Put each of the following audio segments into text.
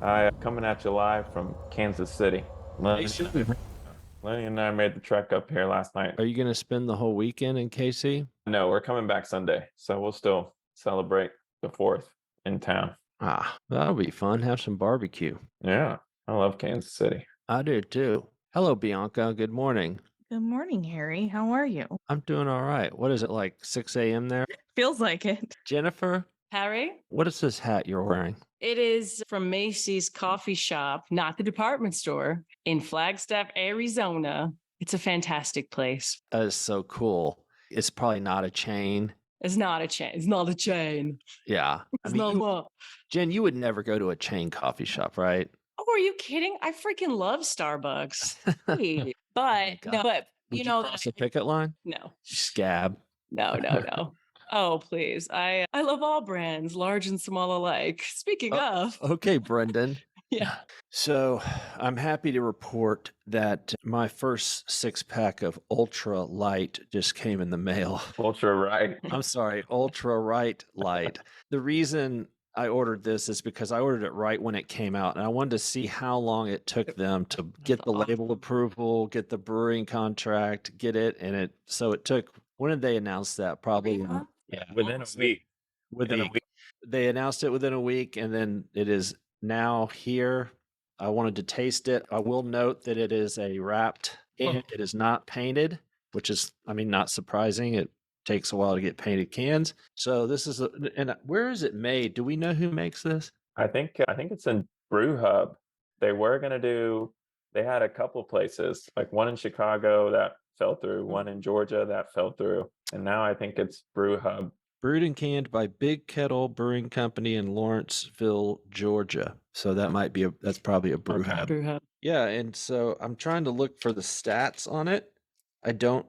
I coming at you live from Kansas City. Hey, Schuhmacher. Lenny and I made the trek up here last night. Are you going to spend the whole weekend in KC? No, we're coming back Sunday, so we'll still celebrate the 4th in town. That'll be fun. Have some barbecue. Yeah, I love Kansas City. I do too. Hello, Bianca. Good morning. Good morning, Harry. How are you? I'm doing all right. What is it, like 6 a.m. there? Feels like it. Jennifer, Harry, what is this hat you're wearing? it is from Macy's coffee shop, not the department store, in Flagstaff, Arizona. It's a fantastic place. That is so cool. It's probably not a chain. It's not a chain. It's not a chain. Yeah. It's not what. Jen, you would never go to a chain coffee shop, right? Oh, are you kidding? I freaking love Starbucks. Hey, but God. no, but Would you know, cross the picket line? no, Scab. no. Oh, please. I love all brands, large and small alike. Speaking of, Okay, Brendan. yeah. So I'm happy to report that my first 6-pack of Ultra Light just came in the mail. Ultra right. I'm sorry, Ultra Right Light. The reason I ordered this is because I ordered it right when it came out, and I wanted to see how long it took them to get the label approval, get the brewing contract, get it, and so it took. When did they announce that? Probably Within a week. within a week. They announced it within a week, and then it is now here. I wanted to taste it. I will note that it is a wrapped can. It is not painted, which is, not surprising. It takes a while to get painted cans. So this is, and where is it made? Do we know who makes this? I think it's in Brew Hub. They were gonna do. They had a couple places, like one in Chicago that fell through, one in Georgia that fell through, and now I think it's Brew Hub. Brewed and canned by Big Kettle Brewing Company in Lawrenceville, Georgia. So that's probably a brew hub. Brew hub. Yeah, and so I'm trying to look for the stats on it. I don't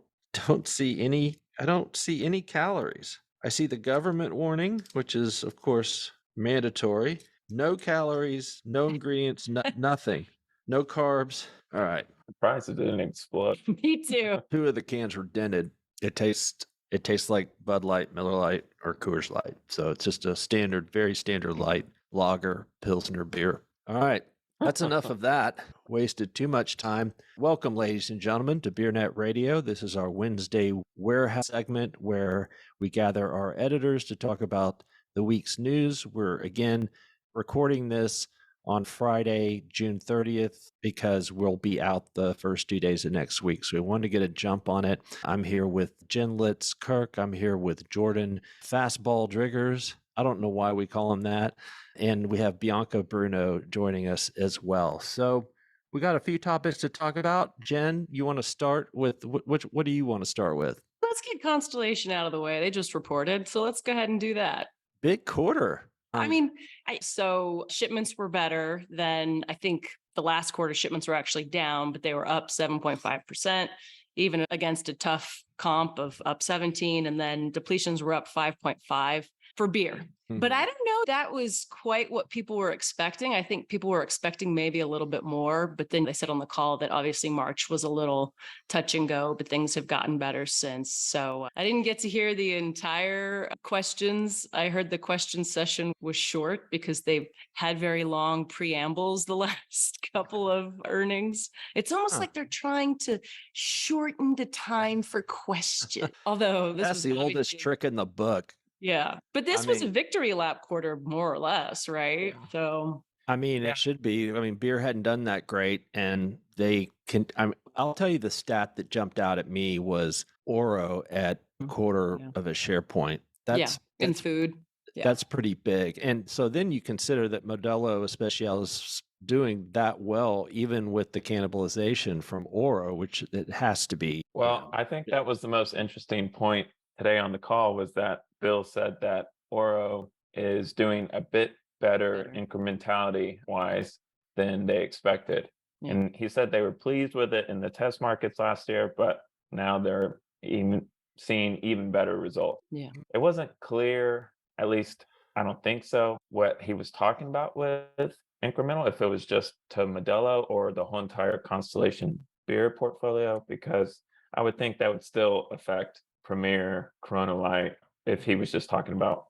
see any. I don't see any calories. I see the government warning, which is of course mandatory. No calories, no ingredients, nothing. No carbs. All right. Surprised it didn't explode. Me too. 2 of the cans were dented. It tastes like Bud Light, Miller Lite, or Coors Light. So it's just a very standard light lager, Pilsner beer. All right. That's enough of that. Wasted too much time. Welcome, ladies and gentlemen, to BeerNet Radio. This is our Wednesday warehouse segment where we gather our editors to talk about the week's news. We're again recording this on Friday, June 30th, because we'll be out the first 2 days of next week. So we wanted to get a jump on it. I'm here with Jen Litz Kirk. I'm here with Jordan Fastball Driggers. I don't know why we call him that. And we have Bianca Bruno joining us as well. So we got a few topics to talk about. Jen, you want to start with what do you want to start with? Let's get Constellation out of the way. They just reported. So let's go ahead and do that. Big quarter. So shipments were better than I think the last quarter. Shipments were actually down, but they were up 7.5%, even against a tough comp of up 17. And then depletions were up 5.5 for beer. But I don't know that was quite what people were expecting. I think people were expecting maybe a little bit more, but then they said on the call that obviously March was a little touch and go, but things have gotten better since. So I didn't get to hear the entire questions. I heard the question session was short because they've had very long preambles the last couple of earnings. It's almost like they're trying to shorten the time for questions. Although that's the oldest trick in the book. Yeah. But this was a victory lap quarter, more or less, right? Yeah. So, it should be. Beer hadn't done that great. And they can, I'll tell you the stat that jumped out at me was Oro at a quarter of a share point. That's in food. Yeah. That's pretty big. And so then you consider that Modelo Especial is doing that well, even with the cannibalization from Oro, which it has to be. Well, I think that was the most interesting point today on the call was that Bill said that Oro is doing a bit better incrementality wise than they expected. Yeah. And he said they were pleased with it in the test markets last year, but now they're seeing even better results. Yeah. It wasn't clear, at least I don't think so, what he was talking about with incremental, if it was just to Modelo or the whole entire Constellation beer portfolio, because I would think that would still affect Premier, Corona Light, if he was just talking about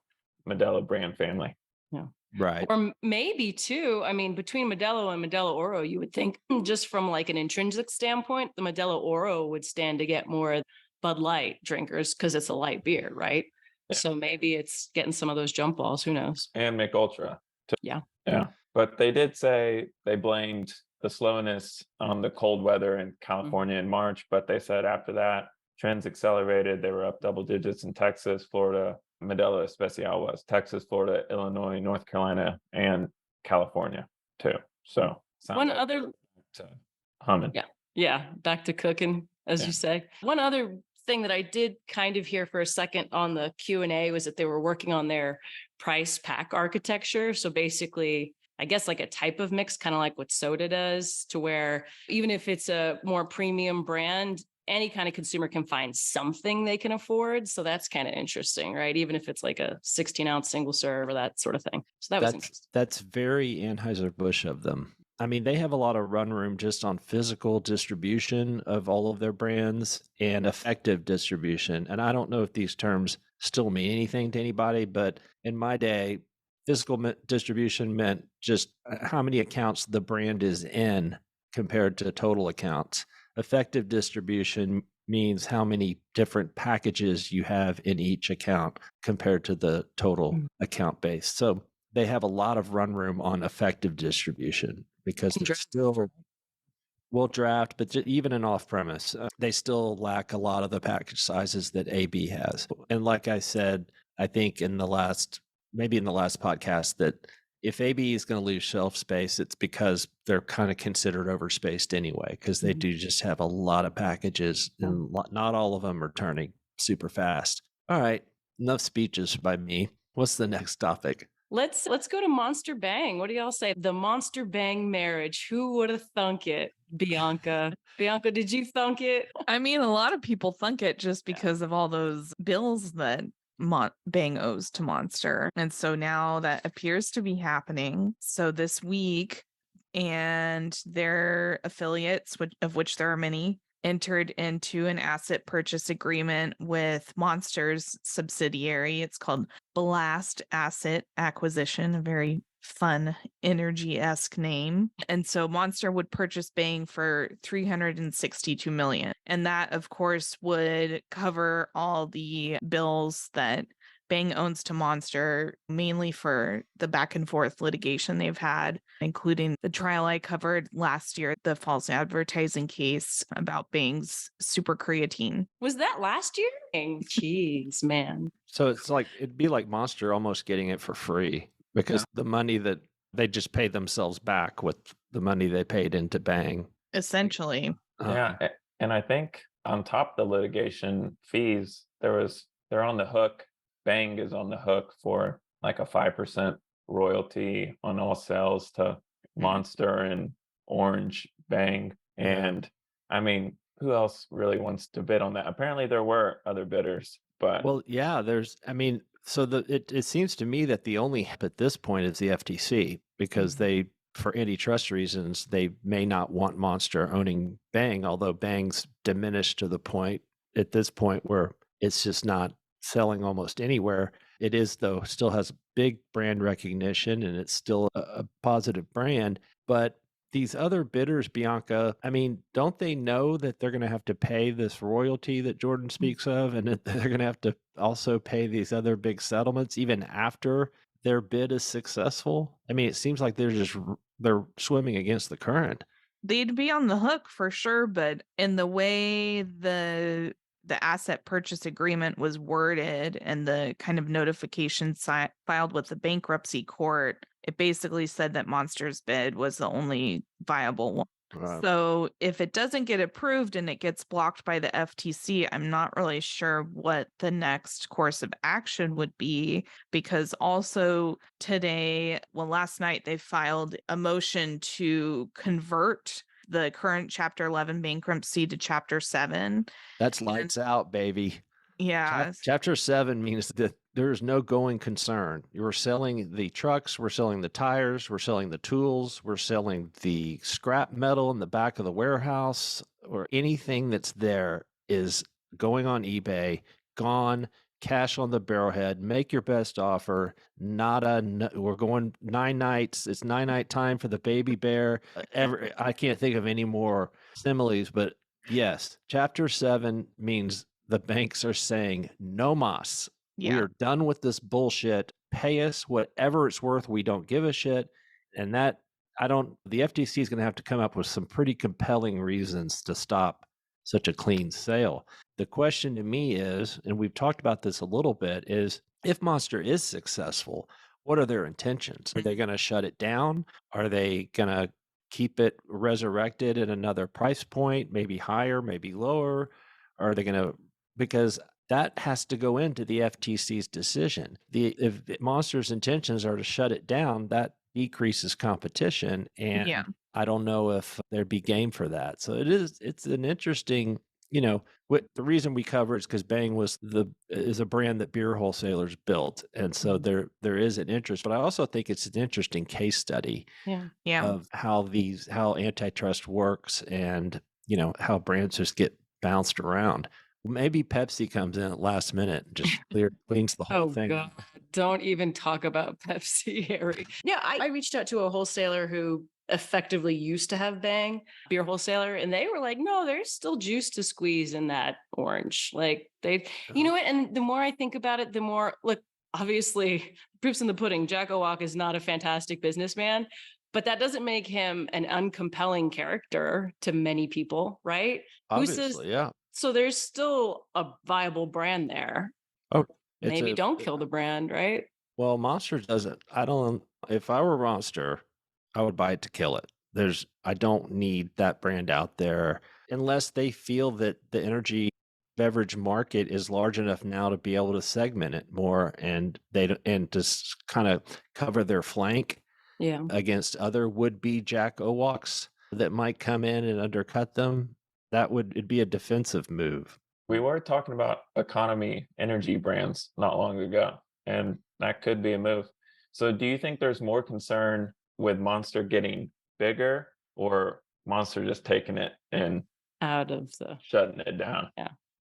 Modelo brand family. Yeah. Right. Or maybe too, I mean, between Modelo and Modelo Oro, you would think just from like an intrinsic standpoint, the Modelo Oro would stand to get more Bud Light drinkers because it's a light beer, right? Yeah. So maybe it's getting some of those jump balls. Who knows? And Mick Ultra. Yeah. Yeah. But they did say they blamed the slowness on the cold weather in California in March, but they said after that, trends accelerated. They were up double digits in Texas, Florida. Modelo Especial was Texas, Florida, Illinois, North Carolina, and California too. So One other humming. Yeah, back to cooking, as you say. One other thing that I did kind of hear for a second on the Q&A was that they were working on their price pack architecture. So basically, I guess like a type of mix, kind of like what soda does, to where even if it's a more premium brand, any kind of consumer can find something they can afford. So that's kind of interesting, right? Even if it's like a 16-ounce single serve or that sort of thing. So that was interesting. That's very Anheuser-Busch of them. I mean, they have a lot of run room just on physical distribution of all of their brands and effective distribution. And I don't know if these terms still mean anything to anybody, but in my day, physical distribution meant just how many accounts the brand is in compared to total accounts. Effective distribution means how many different packages you have in each account compared to the total account base. So they have a lot of run room on effective distribution because they're still will draft, but even in off premise, they still lack a lot of the package sizes that AB has. And like I said, I think maybe in the last podcast, that if AB is going to lose shelf space, it's because they're kind of considered overspaced anyway, because they do just have a lot of packages and not all of them are turning super fast. All right, enough speeches by me. What's the next topic? Let's go to Monster Bang. What do y'all say? The Monster Bang marriage. Who would have thunk it? Bianca. Bianca, did you thunk it? I mean, a lot of people thunk it just because of all those bills that Bang owes to Monster. And so now that appears to be happening. So this week, and their affiliates, of which there are many, entered into an asset purchase agreement with Monster's subsidiary. It's called Blast Asset Acquisition, a very fun energy-esque name. And so Monster would purchase Bang for $362 million. And that, of course, would cover all the bills that Bang owns to Monster, mainly for the back and forth litigation they've had, including the trial I covered last year, the false advertising case about Bang's super creatine. Was that last year? Jeez, man. So it'd be like Monster almost getting it for free because the money that they just paid themselves back with the money they paid into Bang. Essentially. Yeah. And I think on top of the litigation fees, they're on the hook. Bang is on the hook for like a 5% royalty on all sales to Monster and Orange Bang. And I mean, who else really wants to bid on that? Apparently there were other bidders, but so it seems to me that the only at this point is the FTC, because they, for antitrust reasons, they may not want Monster owning Bang, although Bang's diminished to the point at this point where it's just not selling almost anywhere. It is, though, still has big brand recognition and it's still a positive brand. But these other bidders, Bianca, I mean, don't they know that they're going to have to pay this royalty that Jordan speaks of, and that they're going to have to also pay these other big settlements even after their bid is successful? I mean, it seems like they're swimming against the current. They'd be on the hook for sure, but in the way the asset purchase agreement was worded and the kind of notification filed with the bankruptcy court, it basically said that Monster's bid was the only viable one. Right. So if it doesn't get approved and it gets blocked by the FTC, I'm not really sure what the next course of action would be, because also last night they filed a motion to convert the current Chapter 11 bankruptcy to Chapter 7. That's lights out, baby. Yeah. Chapter 7 means that there's no going concern. You're selling the trucks, we're selling the tires, we're selling the tools, we're selling the scrap metal in the back of the warehouse, or anything that's there is going on eBay, gone. cash on the barrelhead, make your best offer. We're going 9 nights. It's 9-night time for the baby bear. I can't think of any more similes, but yes, chapter 7 means the banks are saying no mas. We Yeah. are done with this bullshit. Pay us whatever it's worth. We don't give a shit. And the FTC is going to have to come up with some pretty compelling reasons to stop such a clean sale. The question to me is, and we've talked about this a little bit, is if Monster is successful, what are their intentions? Are they going to shut it down? Are they going to keep it resurrected at another price point, maybe higher, maybe lower? Are they going to, because that has to go into the FTC's decision. If Monster's intentions are to shut it down, that decreases competition. And Yeah. I don't know if there'd be game for that. So it's an interesting, the reason we cover it is because Bang is a brand that beer wholesalers built. And so there is an interest, but I also think it's an interesting case study Yeah. of how antitrust works and, how brands just get bounced around. Maybe Pepsi comes in at last minute and just cleans the whole thing. God. Don't even talk about Pepsi, Harry. Yeah, I reached out to a wholesaler who effectively used to have Bang, beer wholesaler, and they were like, no, there's still juice to squeeze in that orange. Like you know what? And the more I think about it, the more, look, obviously proof's in the pudding. Jack Owak is not a fantastic businessman, but that doesn't make him an uncompelling character to many people, right? Obviously, Who says, yeah. so there's still a viable brand there. Oh, Maybe don't kill the brand, right? Well, Monster doesn't. If I were Monster, I would buy it to kill it. I don't need that brand out there unless they feel that the energy beverage market is large enough now to be able to segment it more and just kind of cover their flank against other would-be Jack Owaks that might come in and undercut them. It'd be a defensive move. We were talking about economy energy brands not long ago, and that could be a move. So do you think there's more concern with Monster getting bigger or Monster just taking it and out of shutting it down?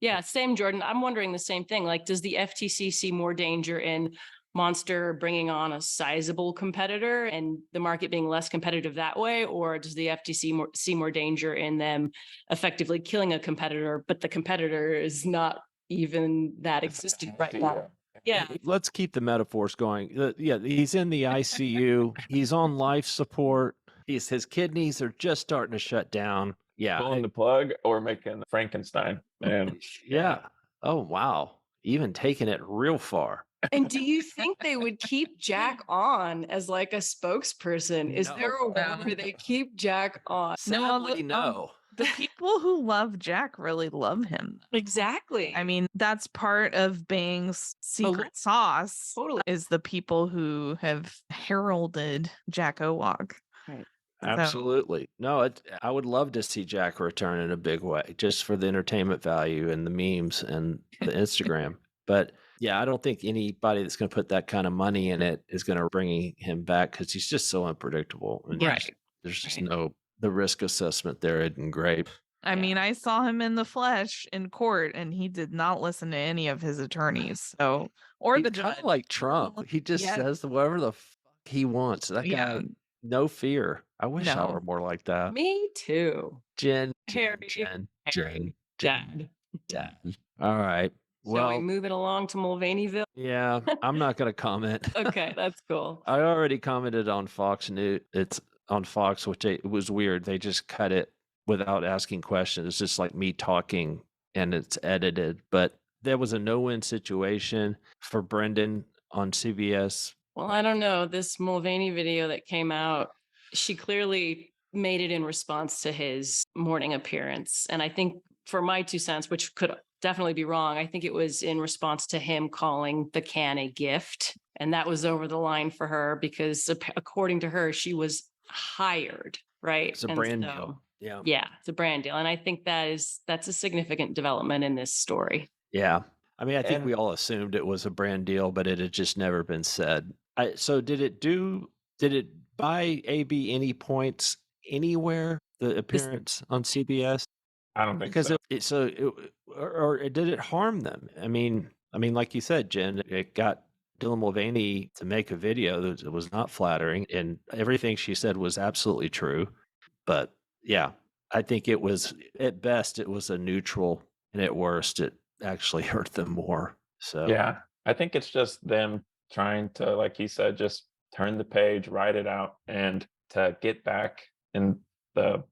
Yeah, same, Jordan. I'm wondering the same thing. Like, does the FTC see more danger in Monster bringing on a sizable competitor and the market being less competitive that way? Or does the FTC see more danger in them effectively killing a competitor, but the competitor is not even that existent right now? Yeah. Let's keep the metaphors going. He's in the ICU. He's on life support. His kidneys are just starting to shut down. Yeah. Pulling the plug or making Frankenstein. And yeah. Oh, wow. Even taking it real far. And do you think they would keep Jack on as like a spokesperson? Is there a way where they keep Jack on? Sadly, no. The people who love Jack really love him. Exactly. I mean, that's part of Bang's secret sauce. Totally. Is the people who have heralded Jack Owak. Right. Absolutely. No, I would love to see Jack return in a big way, just for the entertainment value and the memes and the Instagram. But yeah, I don't think anybody that's going to put that kind of money in it is going to bring him back because he's just so unpredictable. And there's just the risk assessment there isn't great. I mean, I saw him in the flesh in court, and he did not listen to any of his attorneys. So, or he's the judge. Kind of like Trump. He just says whatever the fuck he wants. That guy, no fear. I wish I were more like that. Me too. Jen. Dad. All right. Shall we move it along to Mulvaneyville? Yeah, I'm not going to comment. Okay, that's cool. I already commented on Fox News. It's on Fox, which it was weird. They just cut it without asking questions. It's just like me talking and it's edited. But there was a no-win situation for Brendan on CBS. Well, I don't know. This Mulvaney video that came out, she clearly made it in response to his morning appearance. And I think for my 2 cents, which could definitely be wrong, I think it was in response to him calling the can a gift. And that was over the line for her because according to her, she was hired, right? It's a brand deal. Yeah, it's a brand deal. And I think that's a significant development in this story. Yeah. I mean, I think we all assumed it was a brand deal, but it had just never been said. So did it buy AB any points anywhere, the appearance on CBS? I don't think so. Or did it harm them? I mean, I mean, like you said, Jen, it got Dylan Mulvaney to make a video that was not flattering, and everything she said was absolutely true. But yeah, I think it was, at best, it was a neutral, and at worst, it actually hurt them more. So Yeah, I think it's just them trying to, like he said, just turn the page, write it out, and to get back in the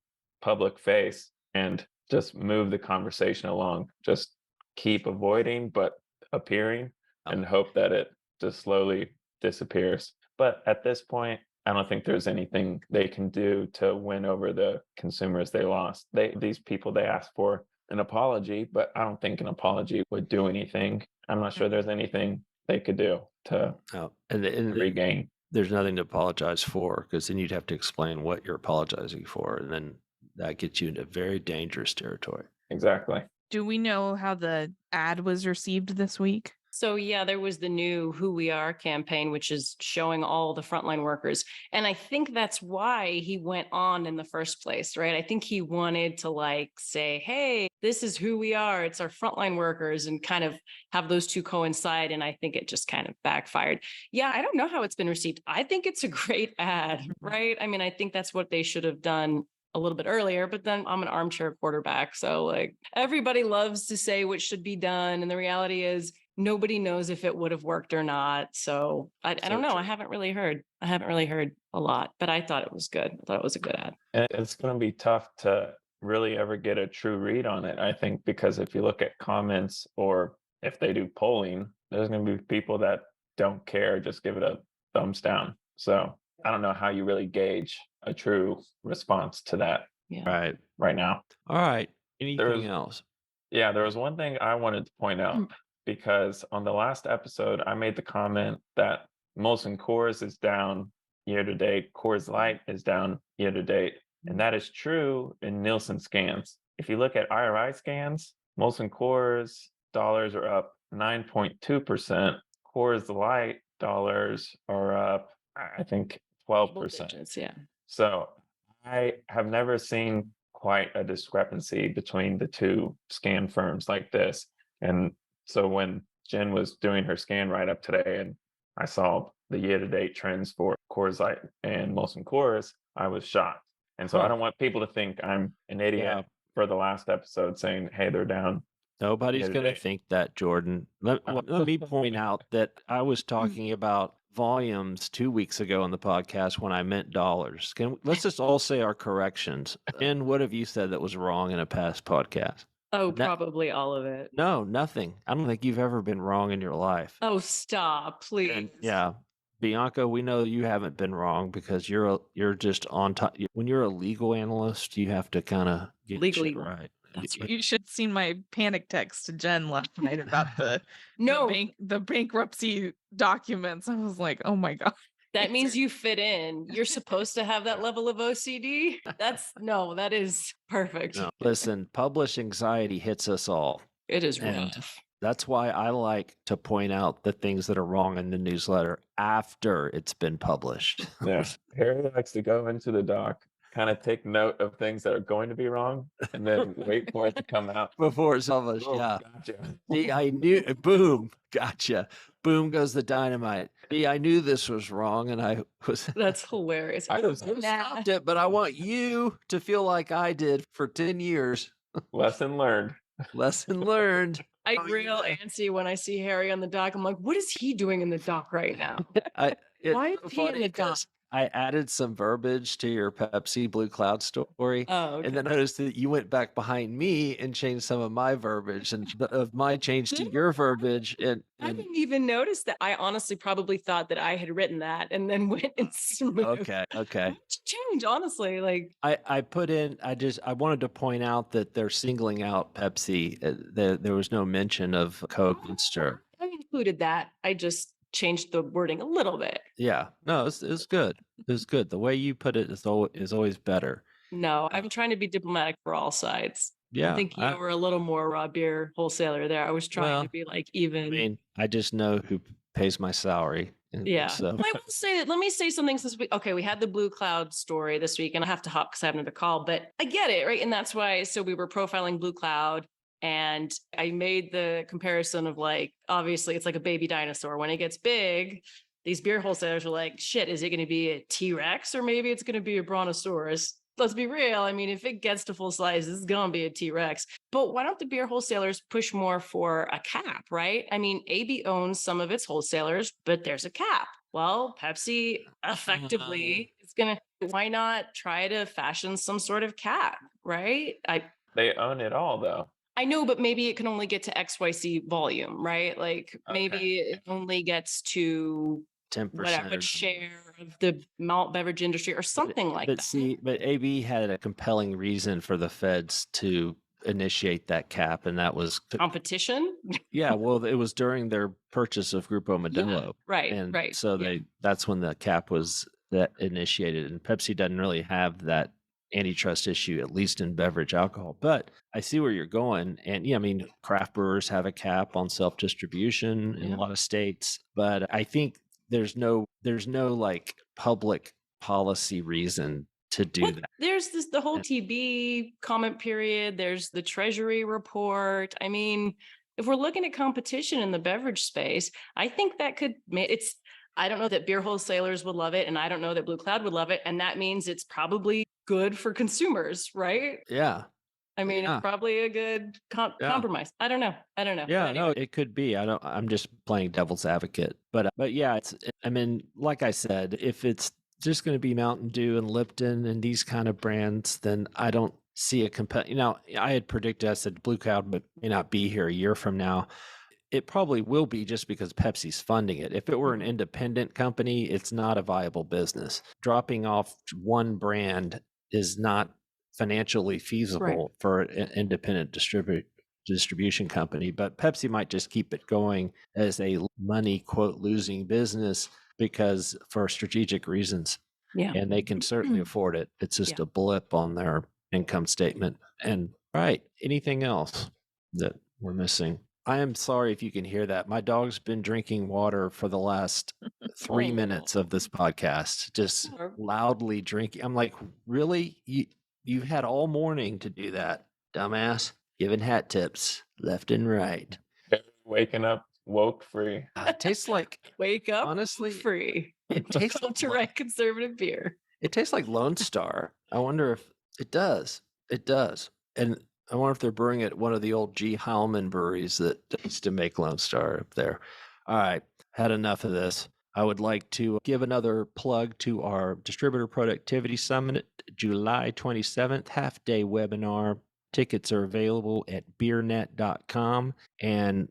public face and just move the conversation along. Just keep avoiding, but appearing, and hope that it just slowly disappears. But at this point, I don't think there's anything they can do to win over the consumers they lost. These people, they asked for an apology, but I don't think an apology would do anything. I'm not sure there's anything they could do to oh, and regain. there's nothing to apologize for, because then you'd have to explain what you're apologizing for, and then that gets you into very dangerous territory. Exactly. Do we know how the ad was received this week? So yeah, there was the new Who We Are campaign, which is showing all the frontline workers. And I think that's why he went on in the first place, right? I think he wanted to like say, hey, this is who we are. It's our frontline workers, and kind of have those two coincide. And I think it just kind of backfired. Yeah, I don't know how it's been received. I think it's a great ad, right? I mean, I think that's what they should have done a little bit earlier, but then I'm an armchair quarterback. So like everybody loves to say what should be done. And the reality is nobody knows if it would have worked or not. So I don't know. true. I haven't really heard a lot, but I thought it was good. I thought it was a good ad. And it's going to be tough to really ever get a true read on it, I think, because if you look at comments or if they do polling, there's going to be people that don't care, just give it a thumbs down. So I don't know how you really gauge a true response to that Yeah. right now. All right. Anything was- else? Yeah, there was one thing I wanted to point out, because on the last episode, I made the comment that Molson Coors is down year to date, Coors Light is down year to date. And that is true in Nielsen scans. If you look at IRI scans, Molson Coors dollars are up 9.2%. Coors Light dollars are up, I think, 12%. Digits, yeah. So I have never seen quite a discrepancy between the two scan firms like this. And so when Jen was doing her scan write up today and I saw the year to date trends for Coors Light and Molson Coors, I was shocked. And so I don't want people to think I'm an idiot Yeah. for the last episode saying, hey, they're down. Nobody's Yeah, going to they- think that, Jordan. Let me point out that I was talking about volumes 2 weeks ago on the podcast when I meant dollars. Let's just all say our corrections. And what have you said that was wrong in a past podcast? Oh, That- probably all of it. No, nothing. I don't think you've ever been wrong in your life. Oh, stop, please. And yeah, Bianca, we know you haven't been wrong because you're just on top. When you're a legal analyst, you have to kind of get Legally shit right. That's You should have seen my panic text to Jen last night about No, the bankruptcy documents. I was like, oh my god. that means you fit in. You're supposed to have that level of OCD. That is perfect. No, listen, publish anxiety hits us all. It is And rough. that's why I like to point out the things that are wrong in the newsletter after it's been published. Yeah. Harry likes to go into the doc, kind of take note of things that are going to be wrong, and then wait for it to come out. Before it's published, Oh, yeah. gotcha. See, I knew, boom, gotcha. Boom goes the dynamite. See, I knew this was wrong, and I was That's hilarious. I was stopped it, but I want you to feel like I did for 10 years. lesson learned. Lesson learned. I Oh, real yeah. antsy when I see Harry on the dock. I'm like, what is he doing in the dock right now? It's Why so is he in funny the dock? 'cause I added some verbiage to your Pepsi Blue Cloud story. Oh, okay. And then I noticed that you went back behind me and changed some of my verbiage, and of my change to your verbiage. I And didn't even notice that. I honestly probably thought that I had written that and then went and smoothed. okay. Much change, honestly. Like, I put in. I wanted to point out that they're singling out Pepsi. There was no mention of Coke and Stir. I included that. I just changed the wording a little bit. Yeah, no, it's good. It's good. The way you put it is always better. No, I'm trying to be diplomatic for all sides. Yeah, I think you were a little more raw beer wholesaler there. I was trying Well, to be like even. I mean, I just know who pays my salary. And Yeah. So I will say that. Let me say some things this week. Okay, we had the Blue Cloud story this week, and I have to hop because I have another call, but I get it, right? And that's why. So we were profiling Blue Cloud. And I made the comparison of like, obviously it's like a baby dinosaur. When it gets big, these beer wholesalers are like, shit, is it going to be a T-Rex or maybe it's going to be a brontosaurus? Let's be real. I mean, if it gets to full size, this is going to be a T-Rex. But why don't the beer wholesalers push more for a cap, right? I mean, AB owns some of its wholesalers, but there's a cap. Well, Pepsi effectively is going to, why not try to fashion some sort of cap, right? They own it all, though. I know, but maybe it can only get to XYZ volume, right? Like maybe Okay. it only gets to 10% whatever or share of the malt beverage industry or something like but that. see, but AB had a compelling reason for the feds to initiate that cap, and that was Competition? yeah, well, it was during their purchase of Grupo Modelo. Right, And right. so yeah. that's when the cap was that initiated. And Pepsi doesn't really have that antitrust issue, at least in beverage alcohol. But I see where you're going. And yeah, I mean, craft brewers have a cap on self-distribution in a Yeah. lot of states. But I think there's no like public policy reason to do Well, that. there's the whole And- TB comment period. There's the Treasury report. I mean, if we're looking at competition in the beverage space, I think that could it's. I don't know that beer wholesalers would love it, and I don't know that Blue Cloud would love it, and that means it's probably good for consumers, right? Yeah. I mean, Yeah. it's probably a good Yeah. compromise. I don't know. Yeah, But no, anyway. it could be. I'm just playing devil's advocate. But yeah, I mean, like I said, if it's just going to be Mountain Dew and Lipton and these kind of brands, then I don't see a I had predicted, I said Blue Cloud may not be here a year from now. It probably will be just because Pepsi's funding it. If it were an Mhm. independent company, it's not a viable business. Dropping off one brand is not financially feasible for an independent distribution company. But Pepsi might just keep it going as a money quote losing business because for strategic reasons. Yeah. And they can certainly afford it. It's just Yeah. a blip on their income statement. And right, anything else that we're missing? I am sorry if you can hear that. My dog's been drinking water for the last 3 minutes of this podcast, just Sure. loudly drinking. I'm like, really? You've had all morning to do that, dumbass. Giving hat tips left and right. Waking up woke free. It tastes like, Wake up, honestly, free. it tastes like Culture conservative beer. it tastes like Lone Star. I wonder if it does. It does. And I wonder if they're brewing at one of the old G. Heilman breweries that used to make Lone Star up there. All right, had enough of this. I would like to give another plug to our Distributor Productivity Summit, July 27th, half-day webinar. Tickets are available at beernet.com. And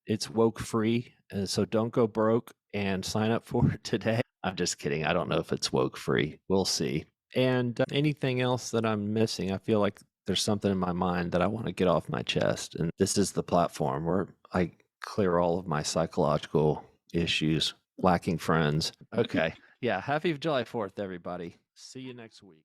it's woke free. And so don't go broke and sign up for it today. I'm just kidding. I don't know if it's woke free. We'll see. And anything else that I'm missing, I feel like there's something in my mind that I want to get off my chest. And this is the platform where I clear all of my psychological issues, lacking friends. Okay. Yeah. Happy July 4th, everybody. See you next week.